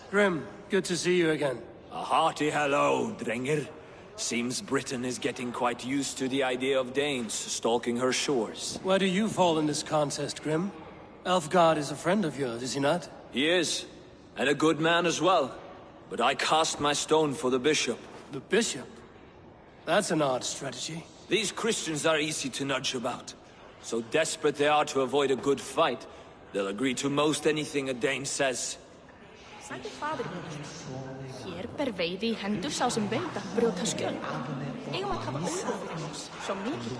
Grim, good to see you again. A hearty hello, Drenger. Seems Britain is getting quite used to the idea of Danes stalking her shores. Where do you fall in this contest, Grim? Elfgard is a friend of yours, is he not? He is, and a good man as well. But I cast my stone for the bishop. The bishop? That's an odd strategy. These Christians are easy to nudge about. So desperate they are to avoid a good fight, they'll agree to most anything a Dane says. Sagði faðir minn. Hér ber veiði í hendur sá sem veit að brjóta skjöld. Eigum að hafa augun fyrir oss, svo mikið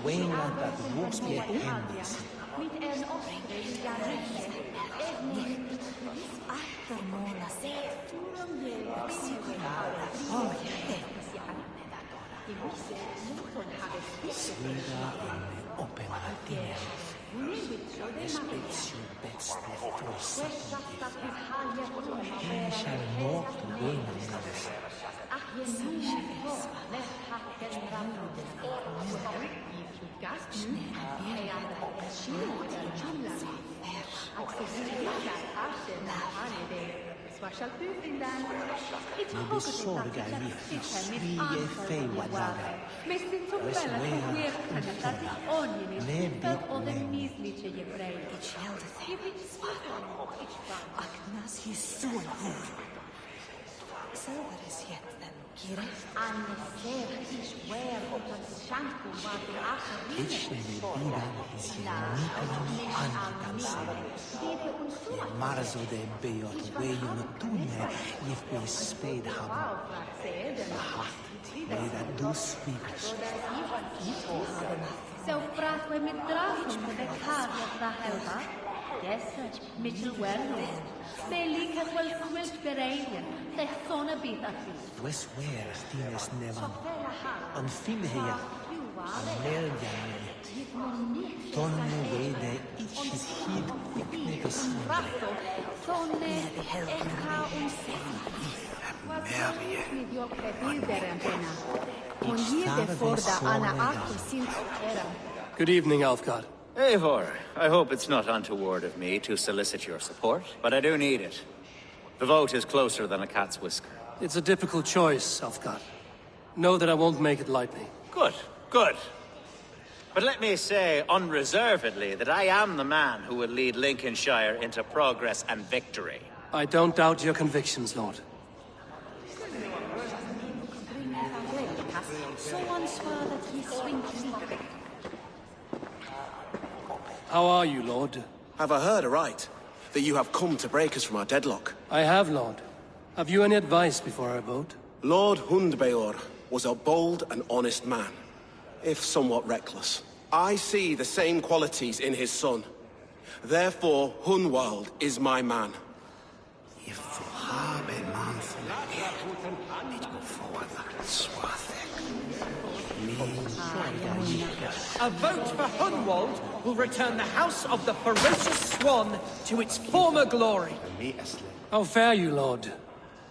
Good evening, Elfgard. Eivor, I hope it's not untoward of me to solicit your support, but I do need it. The vote is closer than a cat's whisker. It's a difficult choice, Elfgard. Know that I won't make it lightly. Good, good. But let me say unreservedly that I am the man who will lead Lincolnshire into progress and victory. I don't doubt your convictions, Lord. How are you, Lord? Have I heard aright? That you have come to break us from our deadlock? I have, Lord. Have you any advice before I vote? Lord Hundbeor was a bold and honest man, if somewhat reckless. I see the same qualities in his son. Therefore, Hunwald is my man. A vote for Hunwald will return the House of the Ferocious Swan to its former glory. How fare you, Lord?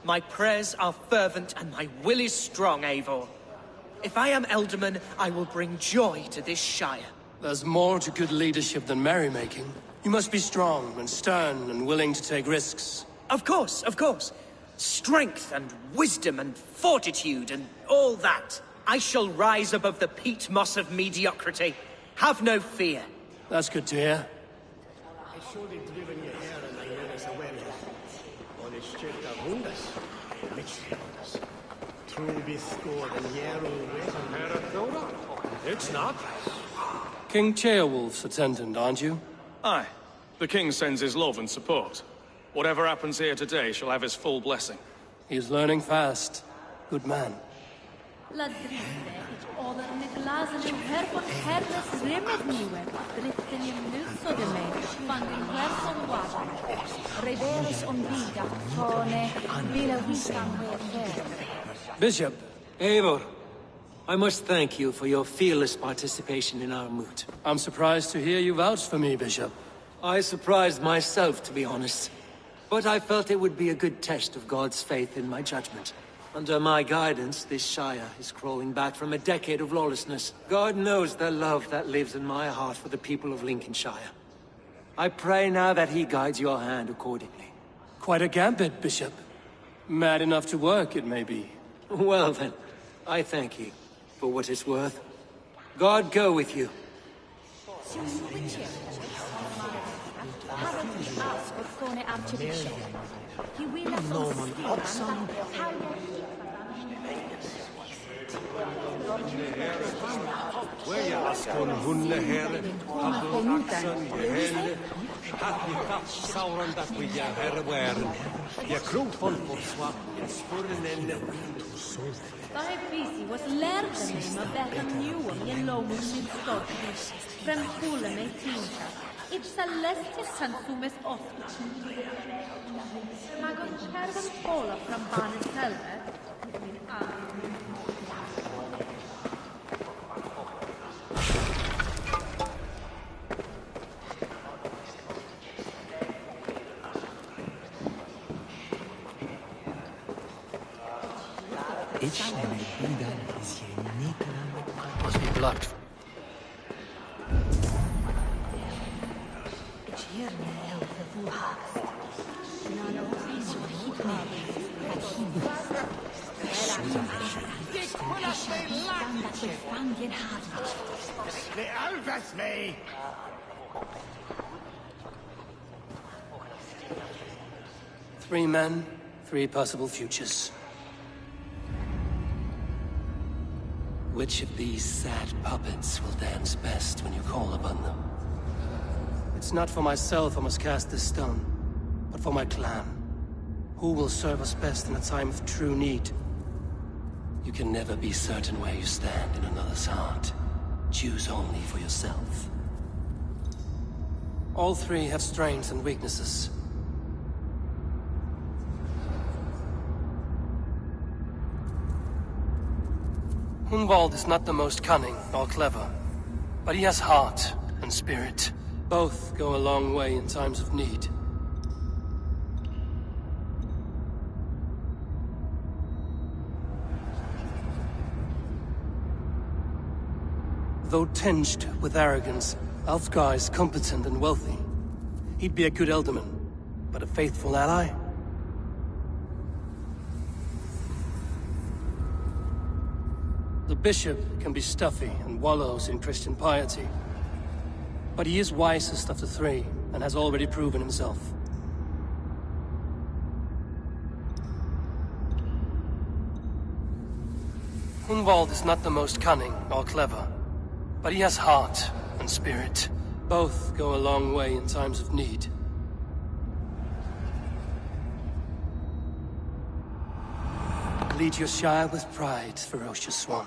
My prayers are fervent and my will is strong, Eivor. If I am Elderman, I will bring joy to this Shire. There's more to good leadership than merrymaking. You must be strong and stern and willing to take risks. Of course, of course. Strength and wisdom and fortitude and all that. I shall rise above the peat moss of mediocrity. Have no fear. That's good to hear. It's not. King Ceolwulf's attendant, aren't you? Aye. The king sends his love and support. Whatever happens here today shall have his full blessing. He's learning fast. Good man. Bishop. Eivor, I must thank you for your fearless participation in our moot. I'm surprised to hear you vouch for me, Bishop. I surprised myself, to be honest. But I felt it would be a good test of God's faith in my judgment. Under my guidance, this Shire is crawling back from a decade of lawlessness. God knows the love that lives in my heart for the people of Lincolnshire. I pray now that he guides your hand accordingly. Quite a gambit, Bishop. Mad enough to work, it may be. Well then, I thank you for what it's worth. God go with you. Diabetes was lärde mig med bättre njuan i en lång skyddsskapning. Från skolan med tinta. It's a lesson sansumes ofta. Någon kärven skola från barnens helvete. Must be blood. Three men, three possible futures. Which of these sad puppets will dance best when you call upon them? It's not for myself I must cast this stone, but for my clan. Who will serve us best in a time of true need? You can never be certain where you stand in another's heart. Choose only for yourself. All three have strengths and weaknesses. Hunwald is not the most cunning or clever, but he has heart and spirit. Both go a long way in times of need. Though tinged with arrogance, Alfgar is competent and wealthy. He'd be a good Elderman, but a faithful ally? The bishop can be stuffy and wallows in Christian piety. But he is wisest of the three, and has already proven himself. Hunwald is not the most cunning or clever, but he has heart and spirit. Both go a long way in times of need. Lead your Shire with pride, ferocious Swan.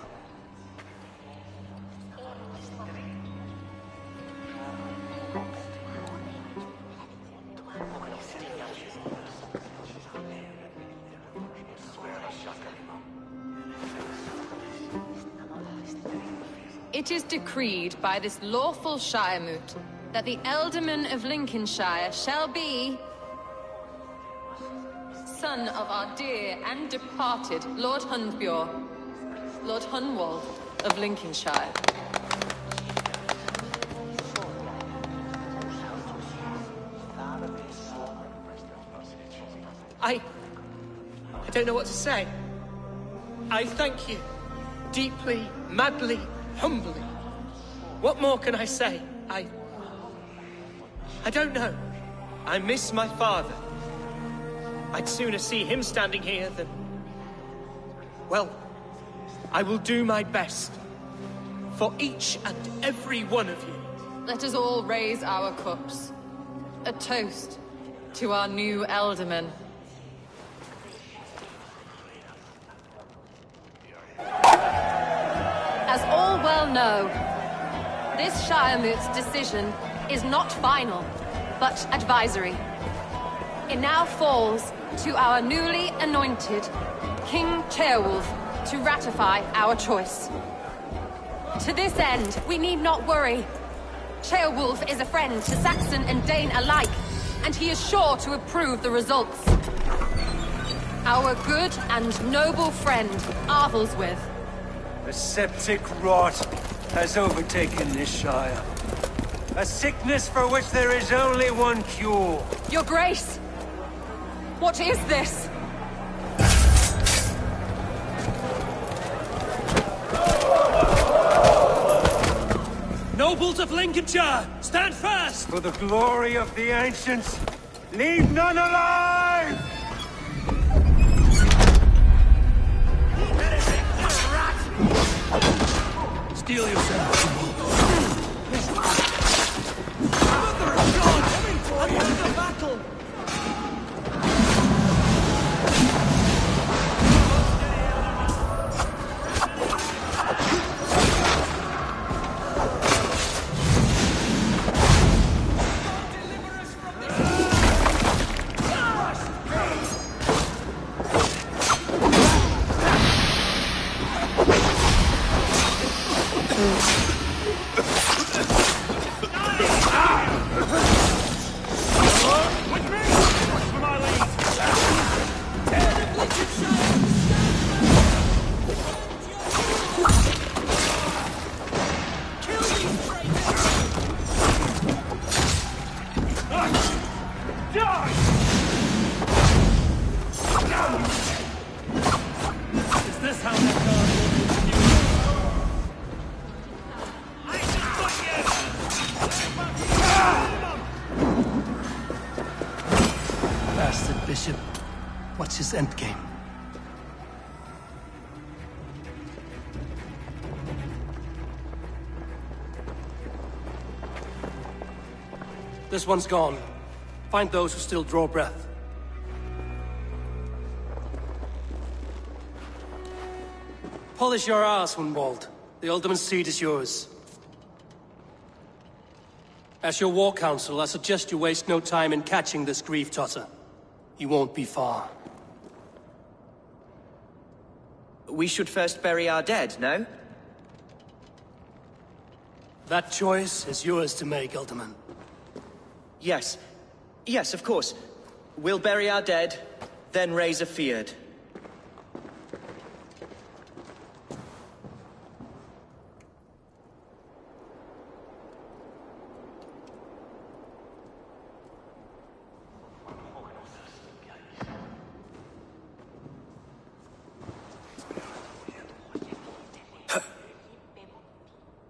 It is decreed by this lawful Shiremoot that the Ealdorman of Lincolnshire shall be son of our dear and departed Lord Hundbjorn, Lord Hunwald of Lincolnshire. I don't know what to say. I thank you. Deeply, madly, humbly. What more can I say? I don't know. I miss my father. I'd sooner see him standing here than... Well, I will do my best. For each and every one of you. Let us all raise our cups. A toast to our new Ealdorman. As all well know, this Shiremoot's decision is not final, but advisory. It now falls to our newly anointed King Ceolwulf to ratify our choice. To this end, we need not worry. Ceolwulf is a friend to Saxon and Dane alike, and he is sure to approve the results. Our good and noble friend, Arthelswith. A septic rot has overtaken this Shire. A sickness for which there is only one cure. Your Grace! What is this? Nobles of Lincolnshire, stand fast! For the glory of the ancients, leave none alive! Steel yourself. Mother of God! Another battle! Bishop, what's his endgame? This one's gone. Find those who still draw breath. Polish your ass, Hunwald. The Ultimate Seat is yours. As your war council, I suggest you waste no time in catching this grief tosser. He won't be far. We should first bury our dead, no? That choice is yours to make, Ultiman. Yes. Yes, of course. We'll bury our dead, then raise a feared.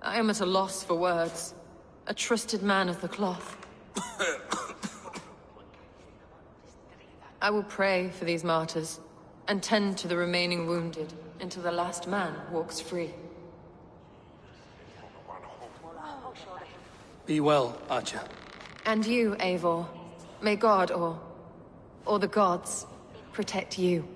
I am at a loss for words. A trusted man of the cloth. I will pray for these martyrs, and tend to the remaining wounded, until the last man walks free. Be well, Archer. And you, Eivor. May God, or the gods, protect you.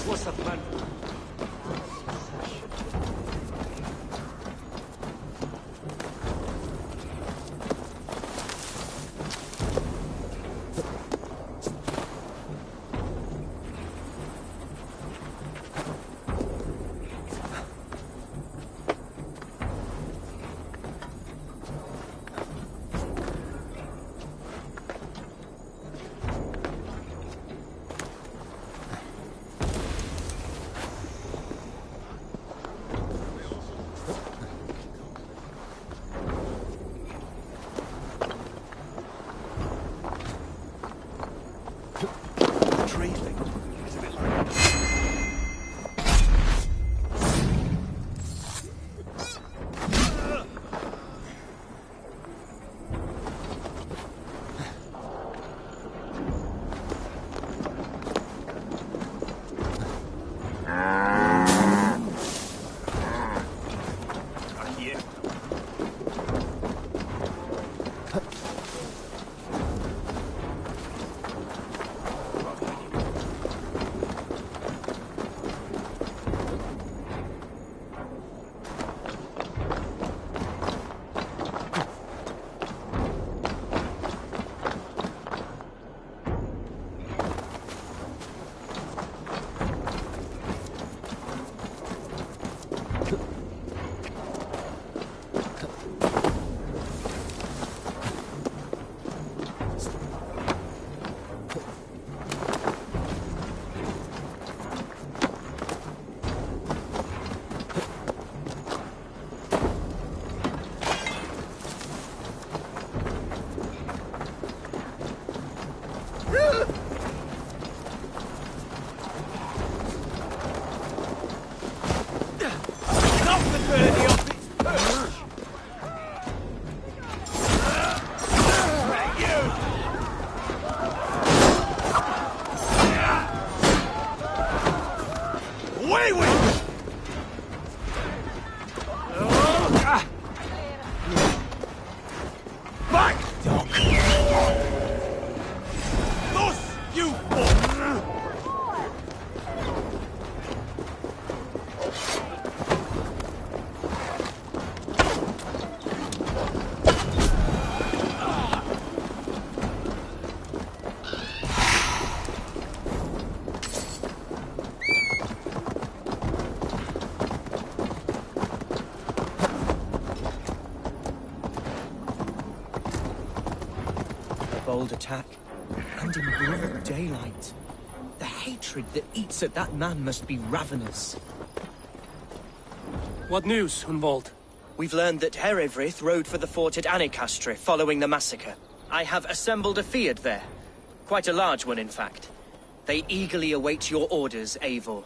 What's the plan? Not the birdie off its perch! Away with it! Back, dog! Thus, you fool! Bold attack, and in broad daylight. The hatred that eats at that man must be ravenous. What news, Hunwald? We've learned that Herewrith rode for the fort at Annikastre following the massacre. I have assembled a Fyrd there. Quite a large one, in fact. They eagerly await your orders, Eivor.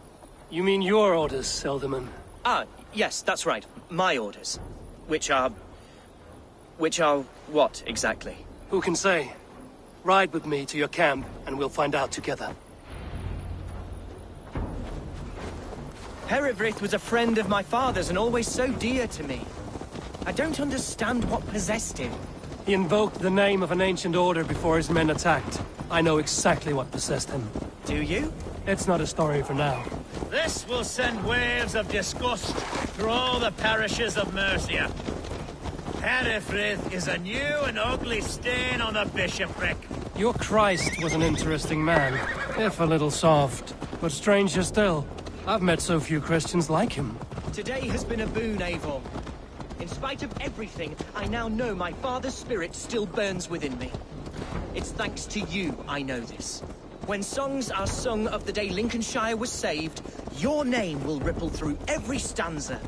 You mean your orders, Elderman? Ah, yes, that's right. My orders. Which are what, exactly? Who can say? Ride with me to your camp, and we'll find out together. Herewrith was a friend of my father's and always so dear to me. I don't understand what possessed him. He invoked the name of an ancient order before his men attacked. I know exactly what possessed him. Do you? It's not a story for now. This will send waves of disgust through all the parishes of Mercia. Herewrith is a new and ugly stain on the bishopric. Your Christ was an interesting man, if a little soft. But stranger still, I've met so few Christians like him. Today has been a boon, Eivor. In spite of everything, I now know my father's spirit still burns within me. It's thanks to you I know this. When songs are sung of the day Lincolnshire was saved, your name will ripple through every stanza.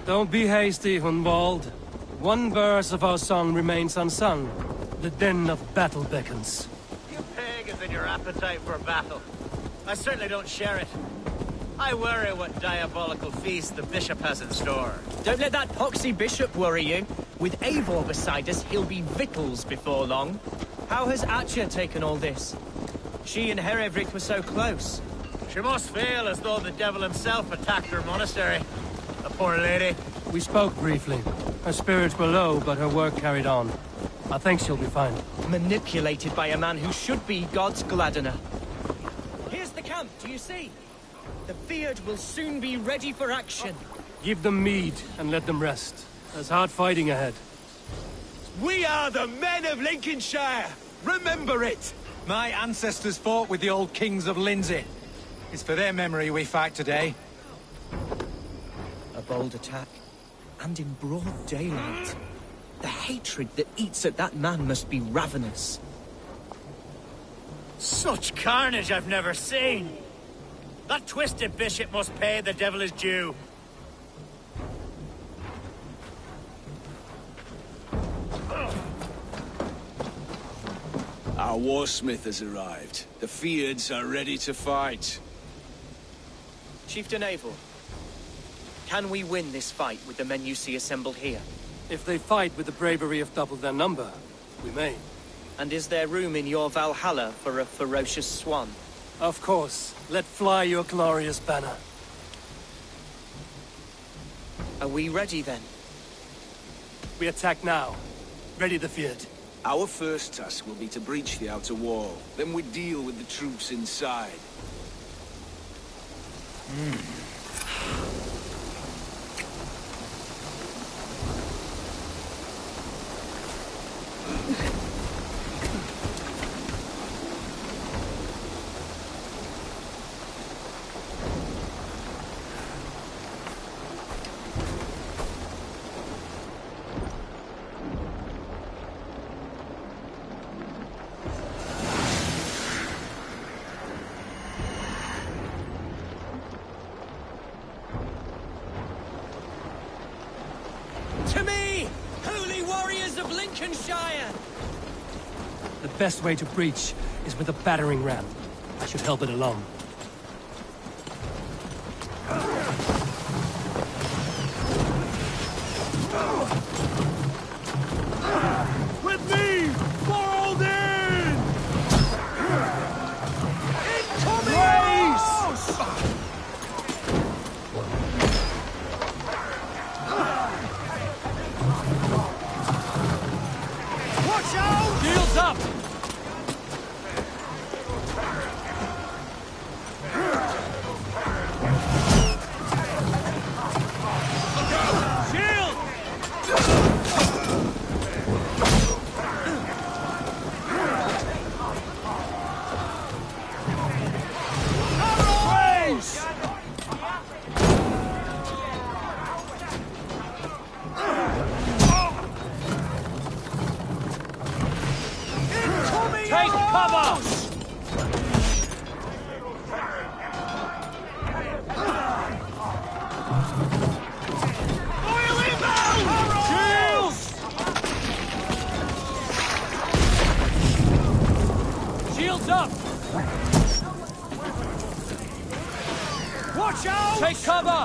Don't be hasty, Hunwald. One verse of our song remains unsung. The din of battle beckons. You pagans and your appetite for battle. I certainly don't share it. I worry what diabolical feast the bishop has in store. Don't let that poxy bishop worry you. With Eivor beside us, he'll be victuals before long. How has Atya taken all this? She and Herewrith were so close. She must feel as though the devil himself attacked her monastery. The poor lady. We spoke briefly. Her spirits were low, but her work carried on. I think she'll be fine. Manipulated by a man who should be God's gladdener. Here's the camp, do you see? The Fyrd will soon be ready for action. Give them mead and let them rest. There's hard fighting ahead. We are the men of Lincolnshire! Remember it! My ancestors fought with the old kings of Lindsey. It's for their memory we fight today. A bold attack, and in broad daylight. The hatred that eats at that man must be ravenous. Such carnage I've never seen! That twisted bishop must pay the devil his due. Our warsmith has arrived. The Fyrds are ready to fight. Chieftain Eivor, can we win this fight with the men you see assembled here? If they fight with the bravery of double their number, we may. And is there room in your Valhalla for a ferocious swan? Of course. Let fly your glorious banner. Are we ready then? We attack now. Ready the Fyrd. Our first task will be to breach the outer wall. Then we deal with the troops inside. To me, holy warriors of Lincolnshire! The best way to breach is with a battering ram. I should help it along. With me! For Odin! Incoming! Watch out! Shields up! Take cover! Oil inbound! Shields! Shields up! Watch out! Take cover!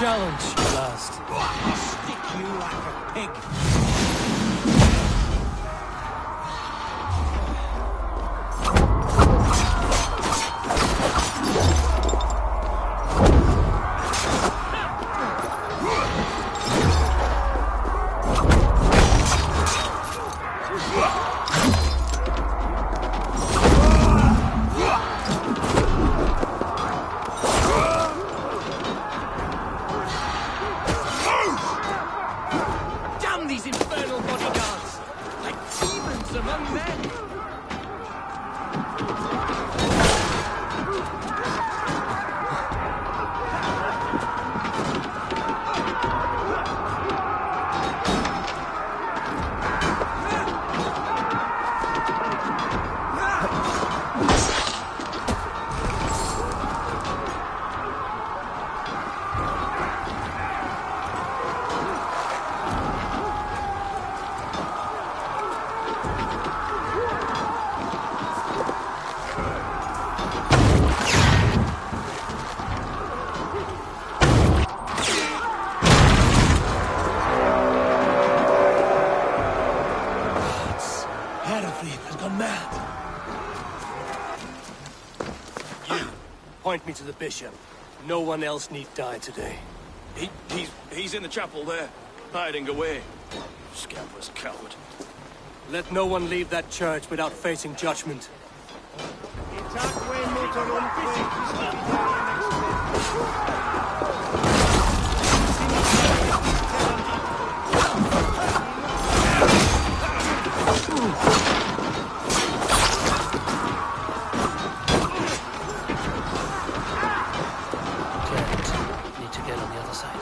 Challenge, last. I'll stick you like a pig. point me to the bishop. No one else need die today. He's in the chapel there, hiding away. Scamper's coward. Let no one leave that church without facing judgment. Need to get on the other side.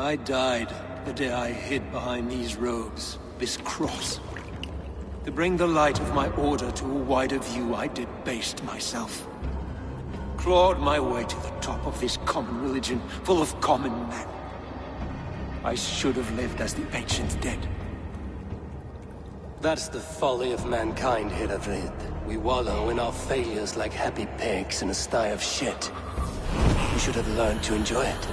I died the day I hid behind these robes, this cross. To bring the light of my order to a wider view, I debased myself. Clawed my way to the top of this common religion, full of common men. I should have lived as the ancient dead. That's the folly of mankind, Hiravrid. We wallow in our failures like happy pigs in a sty of shit. We should have learned to enjoy it.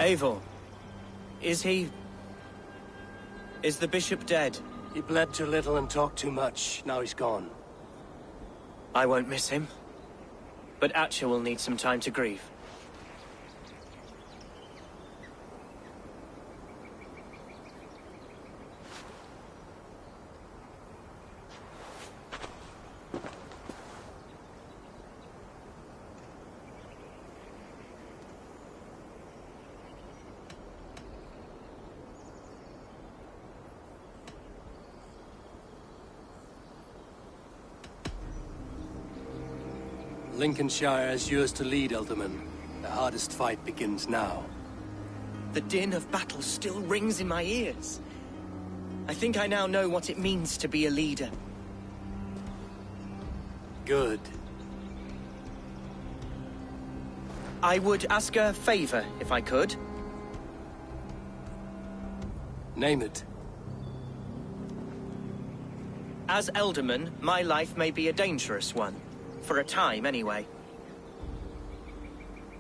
Eivor, is the bishop dead? He bled too little and talked too much. Now he's gone. I won't miss him. But Atcha will need some time to grieve. Lincolnshire is yours to lead, Elderman. The hardest fight begins now. The din of battle still rings in my ears. I think I now know what it means to be a leader. Good. I would ask a favor, if I could. Name it. As Elderman, my life may be a dangerous one. For a time, anyway.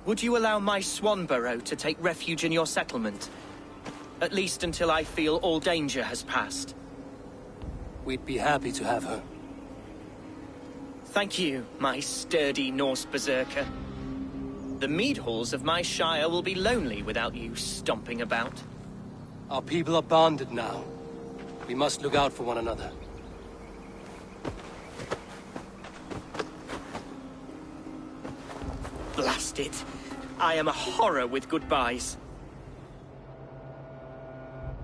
Would you allow my Swanborough to take refuge in your settlement? At least until I feel all danger has passed. We'd be happy to have her. Thank you, my sturdy Norse berserker. The mead halls of my shire will be lonely without you stomping about. Our people are bonded now. We must look out for one another. Blast it. I am a horror with goodbyes.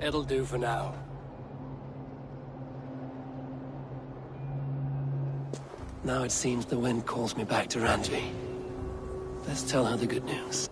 It'll do for now. Now it seems the wind calls me back to Randvi. Let's tell her the good news.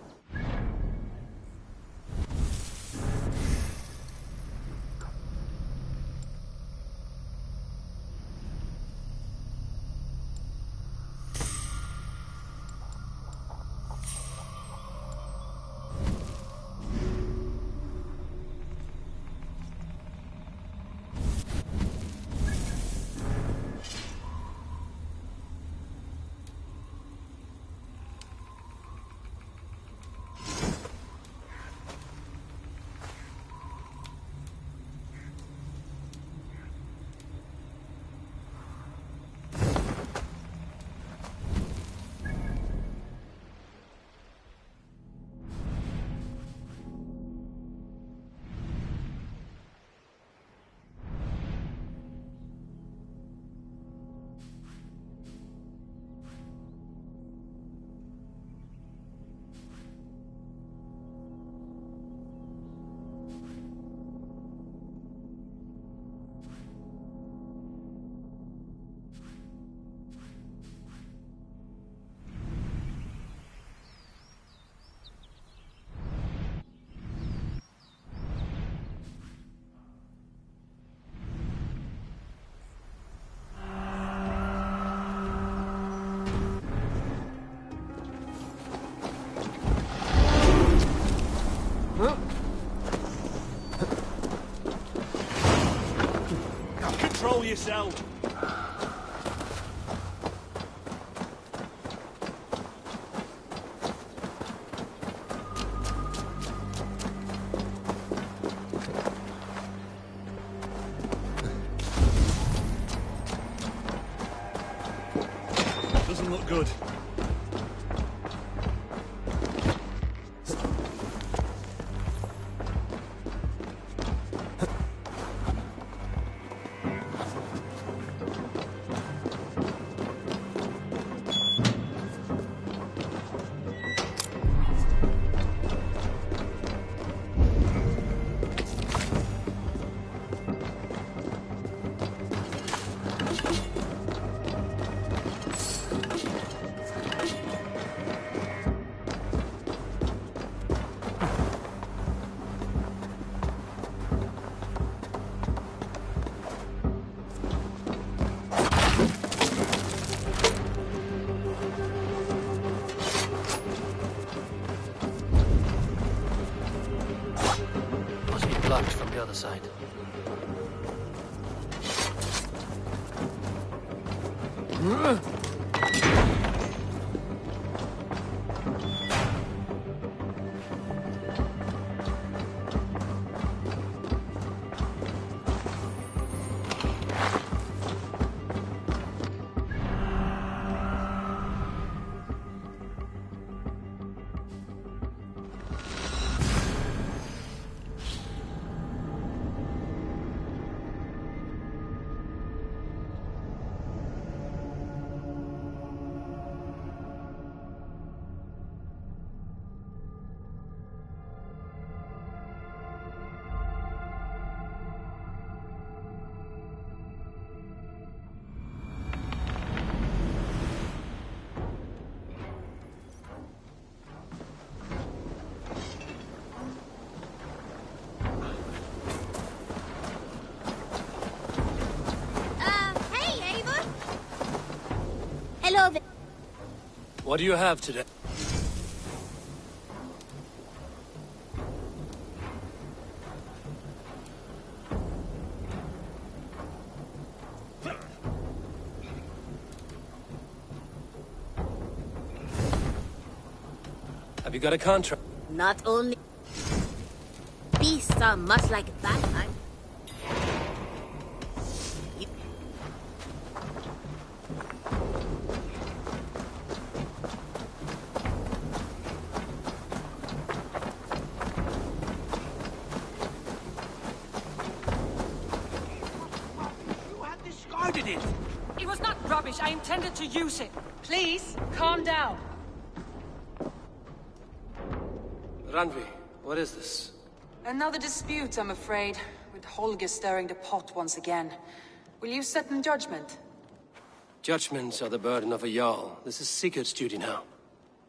Control yourself. Doesn't look good. From the other side. What do you have today? Have you got a contract? Not only... beasts are much like bagpipes. It was not rubbish. I intended to use it. Please, calm down. Randvi, what is this? Another dispute, I'm afraid, with Holger stirring the pot once again. Will you set in judgment? Judgments are the burden of a Jarl. This is Sigurd's duty now.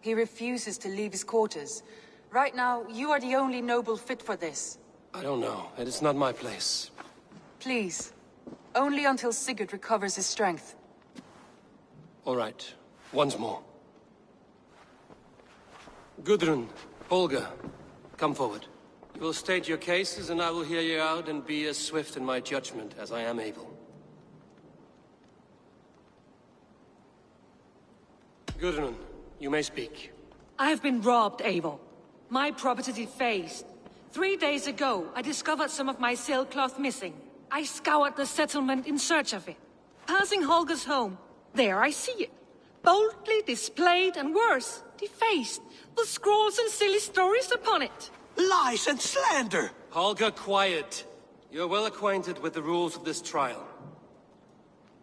He refuses to leave his quarters. Right now, you are the only noble fit for this. I don't know. It is not my place. Please. Only until Sigurd recovers his strength. All right. Once more. Gudrun, Holger, come forward. You will state your cases, and I will hear you out and be as swift in my judgment as I am able. Gudrun, you may speak. I have been robbed, Eivor. My property defaced. 3 days ago, I discovered some of my sailcloth missing. I scoured the settlement in search of it. Passing Holger's home, there I see it. Boldly displayed and worse, defaced, with scrolls and silly stories upon it. Lies and slander! Holger, quiet. You're well acquainted with the rules of this trial.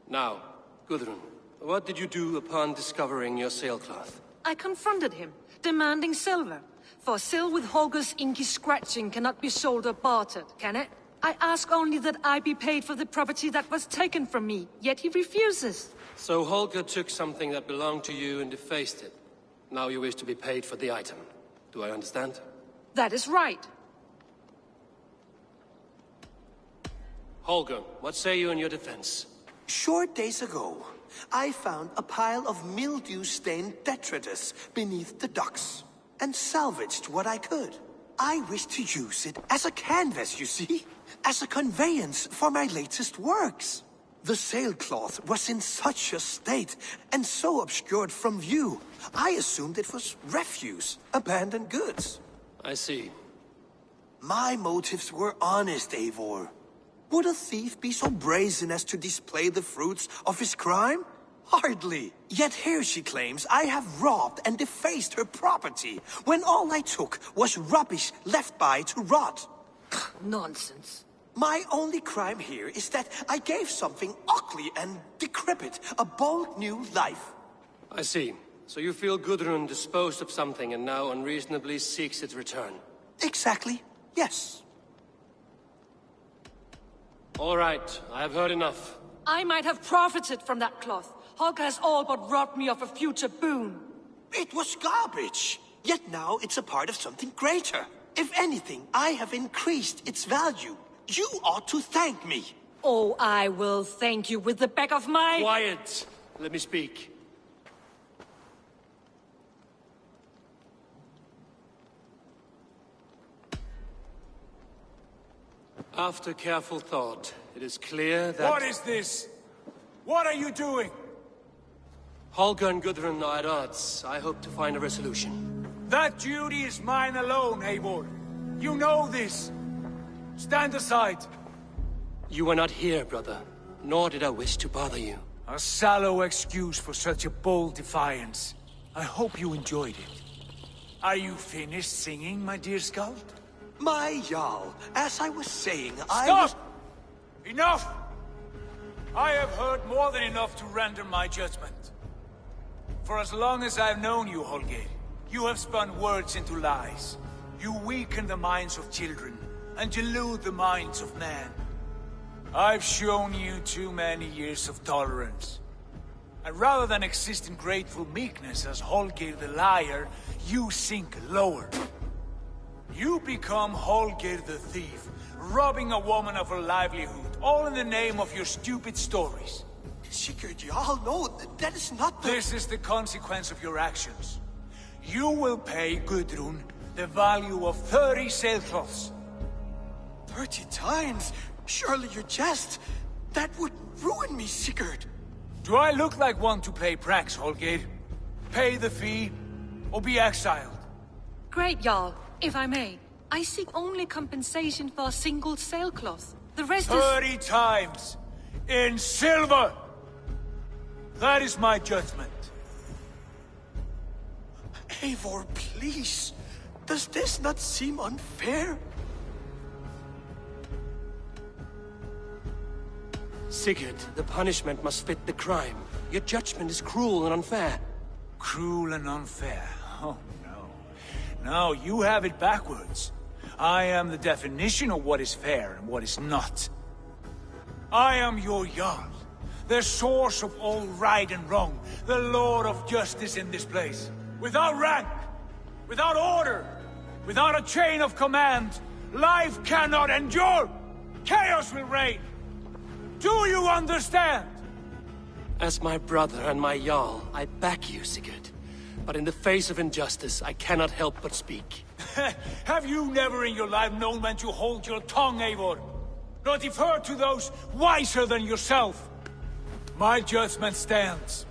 Now, Gudrun, what did you do upon discovering your sailcloth? I confronted him, demanding silver. For sil with Holger's inky scratching cannot be sold or bartered, can it? I ask only that I be paid for the property that was taken from me, yet he refuses. So Holger took something that belonged to you and defaced it. Now you wish to be paid for the item. Do I understand? That is right. Holger, what say you in your defense? Short days ago, I found a pile of mildew-stained detritus beneath the docks, and salvaged what I could. I wish to use it as a canvas, you see? As a conveyance for my latest works. The sailcloth was in such a state, and so obscured from view, I assumed it was refuse, abandoned goods. I see. My motives were honest, Eivor. Would a thief be so brazen as to display the fruits of his crime? Hardly. Yet here she claims I have robbed and defaced her property, when all I took was rubbish left by to rot. Nonsense. My only crime here is that I gave something ugly and decrepit a bold new life. I see. So you feel Gudrun disposed of something and now unreasonably seeks its return? Exactly, yes. All right, I have heard enough. I might have profited from that cloth. Holger has all but robbed me of a future boon. It was garbage. Yet now it's a part of something greater. If anything, I have increased its value. You ought to thank me. Oh, I will thank you with the back of my... Quiet! Let me speak. After careful thought, it is clear that... What is this? What are you doing? Holger and Gudrun are at odds. I hope to find a resolution. That duty is mine alone, Eivor. You know this. Stand aside. You were not here, brother. Nor did I wish to bother you. A sallow excuse for such a bold defiance. I hope you enjoyed it. Are you finished singing, my dear Skald? My Jarl, as I was saying, Stop! Enough! I have heard more than enough to render my judgment. For as long as I've known you, Holger, you have spun words into lies. You weaken the minds of children, and delude the minds of men. I've shown you too many years of tolerance. And rather than exist in grateful meekness as Holger the liar, you sink lower. You become Holger the thief, robbing a woman of her livelihood, all in the name of your stupid stories. Sigurd, Jarl, no, that is not the... This is the consequence of your actions. You will pay Gudrun the value of 30 sailcloths. 30 times? Surely you jest. That would ruin me, Sigurd. Do I look like one to play pranks, Holgeir? Pay the fee, or be exiled. Great, Jarl. If I may, I seek only compensation for a single sailcloth. The rest 30 times! In silver! That is my judgment. Eivor, please. Does this not seem unfair? Sigurd, the punishment must fit the crime. Your judgment is cruel and unfair. Cruel and unfair? Oh, no. No, you have it backwards. I am the definition of what is fair and what is not. I am your Jarl, the source of all right and wrong, the Lord of justice in this place. Without rank, without order, without a chain of command, life cannot endure! Chaos will reign! Do you understand? As my brother and my Jarl, I back you, Sigurd. But in the face of injustice, I cannot help but speak. Have you never in your life known when to hold your tongue, Eivor? Nor defer to those wiser than yourself? My judgment stands.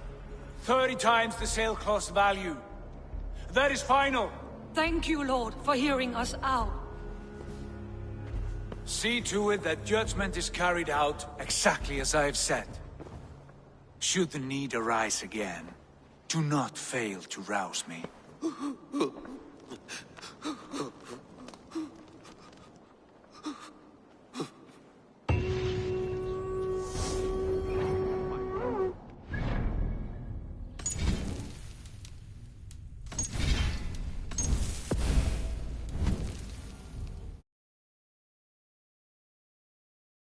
30 times the sailcloth's value. That is final. Thank you, Lord, for hearing us out. See to it that judgment is carried out exactly as I have said. Should the need arise again, do not fail to rouse me.